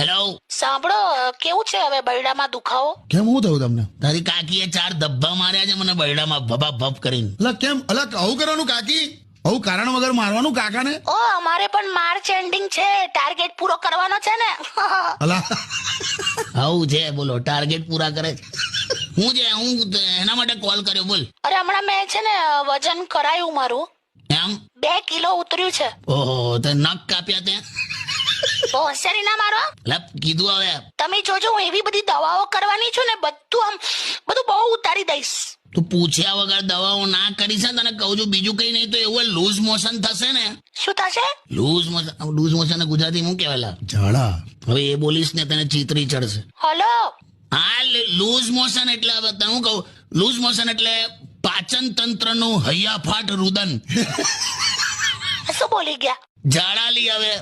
Hello, સાંભળો, કેવું છે હવે બૈડામાં દુખાવો? કેમ હું થયું તમને? તારી કાકીએ 4 ધબ્બા માર્યા છે મને બરડામાં ભભા ભપ કરીને. અલા કેમ? અલા આવું કરવાનું કાકી? આવું કારણ વગર મારવાનું કાકાને? ઓ અમારે પણ માર્ચ એન્ડિંગ છે, ટાર્ગેટ પૂરો કરવાનો છે ને. અલા આવું છે, બોલો, ટાર્ગેટ પૂરા કરે છે. હું એના માટે કોલ કર્યો, બોલ. અરે હમણાં મેં છે ને વજન કરાયું મારું, એમ? 2 કિલો ઉતર્યું છે. ઓહો, તે નખ કાપ્યા તે? તો હોશિયારી ના મારો. લે, કીધું હવે. તમે જોજો, હું એવી બધી દવાઓ કરવાની છું ને, બધું બહુ ઉતારી દઈશ. તું પૂછ્યા વગર દવાઓ ના કરી છે, તને કહું છું. બીજું કઈ નહીં તો એવું લૂઝ મોશન થશે ને. શું થશે? લૂઝ મોશન ગુજરાતી શું કહેવાય? ઝાડા. હવે એ બોલીશ ને તને ચીતરી ચડશે. હલો. હા, લૂઝ મોશન એટલે હવે તને હું કહું, લૂઝ મોશન એટલે પાચન તંત્રનું હૈયાફાટ રુદન. શું બોલી ગયા? ઝાડા લી હવે.